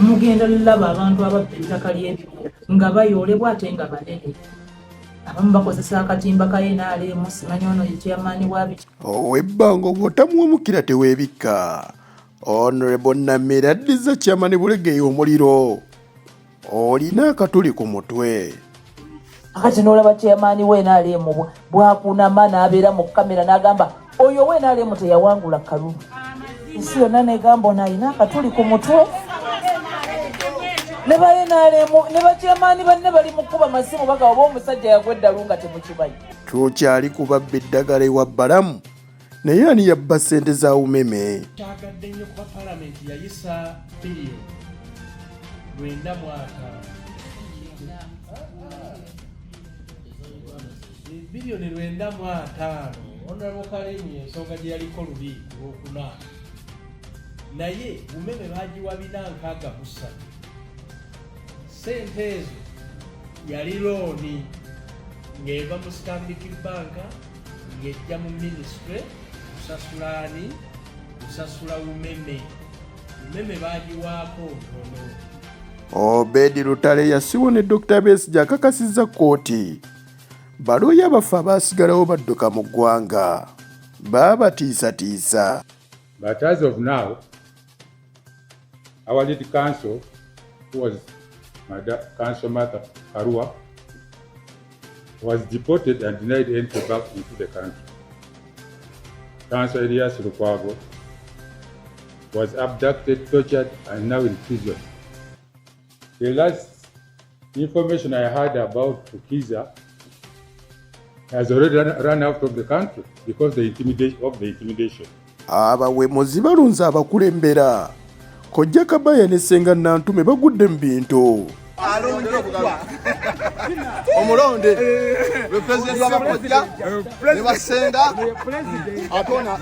mugenda laba abantu ababba ettaka ly'ebibira nga bayoolebwa ate nga banene. Abamu bakozesa akatimba ka NRM, simanyi ono ye chairman wa biki. Ow'ebbanga obwotamuwemukira teweebikka. Honorable Nameere addiza chairman Bulegeyi Omuliro. Olina akatuli ku mutwe. Akati n'olaba chairman wa NRM bwakunama n'abeera mu kamera n'agamba oyo wa NRM teyawangula Kalulu. Ensi yonna n'egamba ono alina akatuli ku mutwe. Ne ba NRM ne ba chairman banne bali mu kuba masimu bagaba omusajja yagwa eddalu nga temukimanyi. Tukyali kubabba eddagala ewa Balamu naye ani yabba ssente za umeme. Kyagadde nnyo kuba Paalamenti yayisa biliyoni 9 mwaka. Biliyoni 9 mwaka. Honorable Kalemi ensonga gye yaliko luli olwokuna. Naye umeme baagiwa 463. Sente ezo yali looni ng'eva mu Stanbic Bank ng'ejja mu ministry kusasulani kusasula umeme baagiwaako ntono. Obedi Lutale yasiwo ne Dr. Besigye akakasizza kkooti. Balooyi abafu abaasigalawo badduka mu ggwanga baabatiisatiisa. But as of now, our lead counsel, who was Council Martha Karua, was deported and denied entry back into the country. Council Elias Lukwago was abducted, tortured, and now in prison. The last information I heard about Tukiza has already run out of the country because of the intimidation. Abawemuzi balunza abakulembera. Kojja Kabaya ne Ssenga Nantume bagudde mu bintu. Omulonde represent abakojja ne basenga atona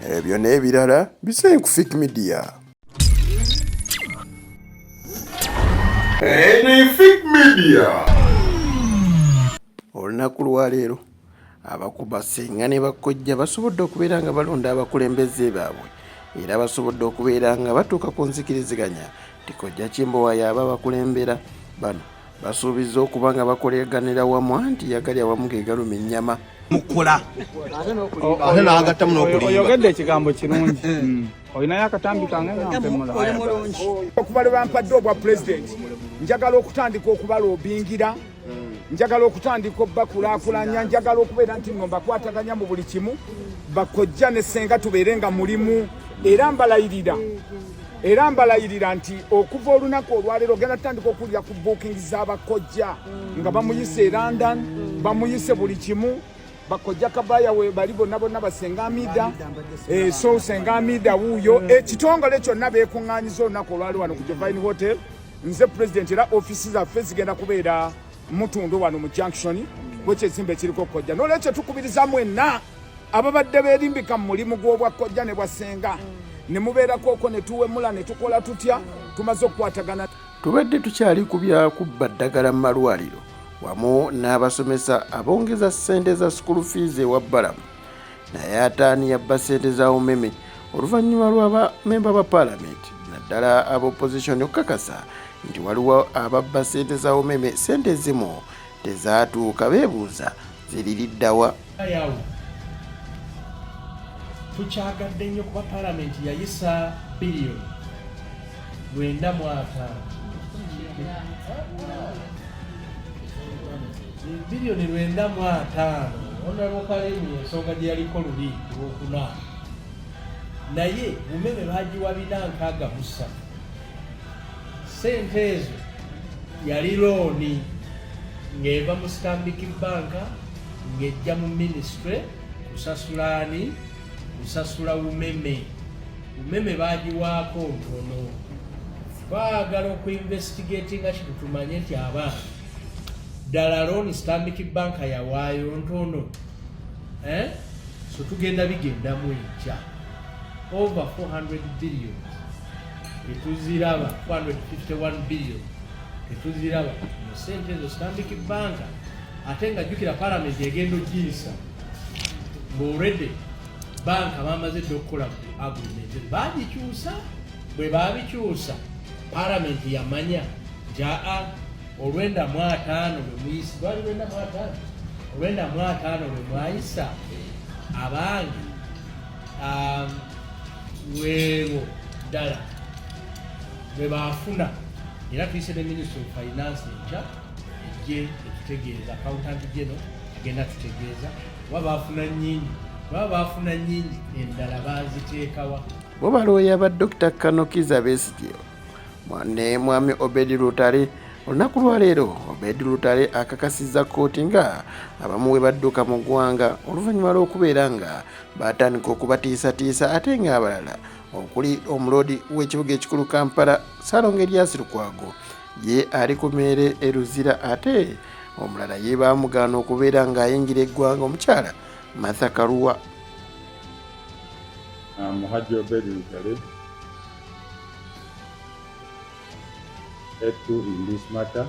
ebyo n'ebirala bisee ku Fik Media. Fik Media. Olunaku lwaleero abakuba Ssenga ne bakojja basobodde okubeera nga balonda abakulembeze baabwe era basobodde okubeera nga batuuka ku nzikiriziganya tikojja Kimbowa yaba bakulembera bano basuubiza okuba nga bakoleganira wamu anti yagali awamu gegaluma ennyama mukula ate n'agattamu n'okulimba. Oyogedde ekigambo kirungi. Olinayo akatambi kange nampemula. Okuba lwe bampadde obwa pulezidenti njagala okutandika okubaloobingira, njagala okutandika obbakulaakulanya, njagala okubeera nti nno mbakwataganya mu buli kimu bakojja ne Ssenga tubeere nga mulimu. Era mbalayirira nti okuva olunaku olwaleero genda tutandika okuwulira ku bookings z'abakojja nga bamuyise London, bamuyise buli kimu. Bakojja Kabaya we bali bonna basenga Amida. So Ssenga Amida wuuyo ekitongole kyonna beekuŋŋaanyiza olunaku olwali wano ku Jovine Hotel. Nze president era offices zaffe zigenda kubeera mutundu wano mu junction w'ekizimbe ekiriko kojja. N'olwekyo tukubiriza mwenna ababadde beerimbika mu mulimu gw'obwakojja ne bwa Ssenga ne mubeerako okwo ne tuwemula ne tukola tutya tumaze okukwatagana. Tubadde tukyali ku bya kubba ddagala mu malwaliro wamu n'abasomesa abongeza ssente za school fees ewa Balamu naye ataani yabba ssente za umeme oluvannyuma lw'abamemba ba Paalamenti naddala ab'opposition okukakasa nti waliwo ababba ssente za umeme ssente ezimu tezaatuuka beebuuza ziririddawa. Tukyagadde nnyo kuba Paalamenti yayisa biliyoni 9 mwaka. Biliyoni 9 mwaka. Honorable Kalemi ensonga gye yaliko luli olwokuna. Naye umeme baagiwa 463. Sente ezo yali looni ng'eva mu Stanbic Bank ng'ejja mu ministry kusasulani kusasula umeme baagiwaako ntono. Baagala okuinvestigatinga kino tumanye nti abaana ddala looni Stanbic Bank yawaayo ntono. So tugenda bigendamu enkya over 400 billion tetuziraba, 451 billion tetuziraba mu sente ezo Stanbic Bank. Ate nga jjukira Paalamenti egenda ogiyisa ng'olredde banka bamaze dde okukola agreement baagikyusa bwe babikyusa palamenti yamanya jaa olwenda mu 5 lwe muyisi lwali olwenda mu 5 lwe mwayisa abange lwebo ddala lwe baafuna era tuyise ne Ministry of Finance enkya ejje etutegeeza accountant general agenda tutegeeza baba baafuna nnyingi endala baziteekawa bo balooya ba Dr. Kanokiza Besigye ne mwami Obedi Lutale. Olunaku lwaleero Obedi Lutale akakasizza kkooti nga abamu we badduka mu ggwanga oluvannyuma lw'okubeera nga batandika okubatiisatiisa ate ng'abalala okuli omuloodi w'ekibuga ekikulu Kampala Ssaalongo Erias Lukwago ye ali ku Meere e Luzira ate omulala ye baamugaana okubeera ng'ayingira eggwanga omukyala Martha Karua. Haji Obedi Lutale to in this matter.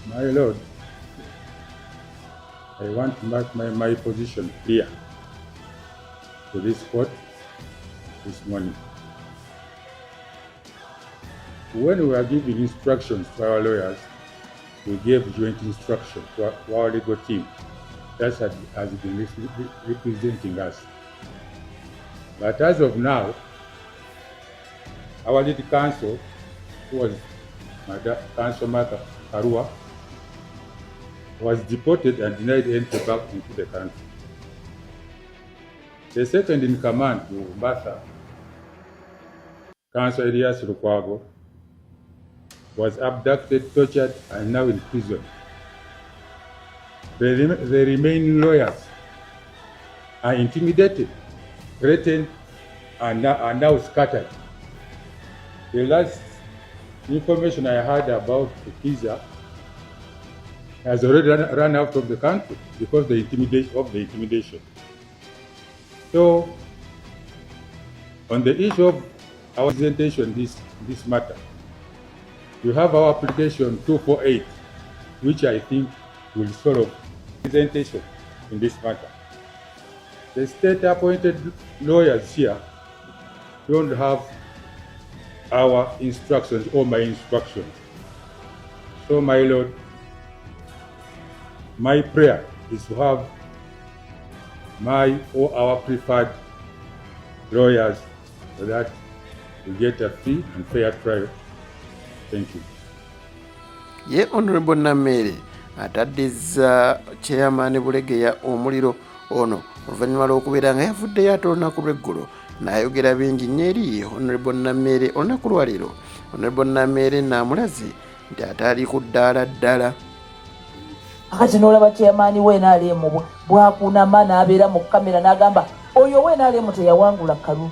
My Lord, I want to make my position clear to this court this morning. When we are giving instructions to our lawyers, we gave joint instruction to our legal team that has been representing us. But as of now, our lead counsel, who was Counsel Martha Karua, was deported and denied entry back into the country. The second in command to Martha, Counsel Erias Lukwago, was abducted, tortured, and now in prison. The remaining lawyers are intimidated, threatened, and are now scattered. The last information I heard about Kiza has already run out of the country because of the intimidation. So, on the issue of our presentation, this matter, you have our application 248, which I think will solve presentation in this matter. The state-appointed lawyers here don't have our instructions or my instructions. So, my Lord, my prayer is to have my or our preferred lawyers so that we get a free and fair trial. Thank you. Ye Honorable Nameere ataddiza chairman Bulegeya Omuliro ono oluvannyuma lw'okubeera nga yavuddeyo ate olunaku lw'eggulo n'ayogera bingi nnyo eri Honorable Nameere olunaku lwaleero. Honorable Nameere n'amulaze nti atali ku ddaala ddala. Akati n'olaba chairman w'NRM bw'akunama n'abeera mu kamera n'agamba oyo w'NRM teyawangula Kalulu.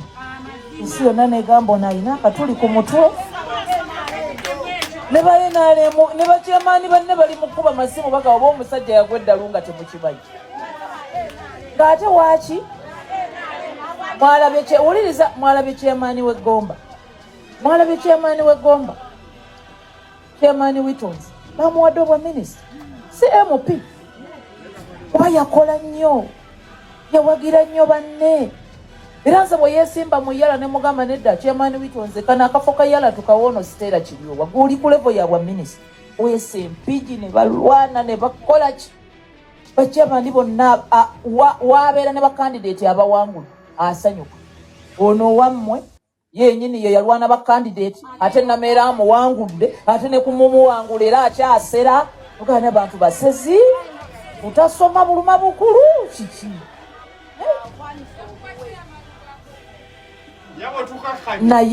Ensi yonna n'egamba ono alina akatuli ku mutwe. Ne ba NRM ne ba chairman banne bali mu kuba masimu baka oba omusajja yagwa eddalu nga temukimanyi. Ng'ate waaki mwalabye chairman w'eggomba. Mwalabye chairman w'eggomba. Chairman Wittons bamuwadde obwa minisita. Si MP. Yakola nnyo. Yawagira nnyo banne. Era nze bwe yeesimba mu yala ne mugamba nedda chairman Wittons kana akafo ka yala tukawono Stella Kiryowa. Guli ku level ya bwa minisita. Wese mpiji ne balwana ne bakola ki. Bachairman bonna wabeera ne bakandidate abawangula asanyuka. Ono wammwe yennyini ye yalwana bakandidate ate Nameere amuwangudde ate ne kumumuwangula era akyasera. Ugana abantu basezi utasoma buluma bukulu kiki naye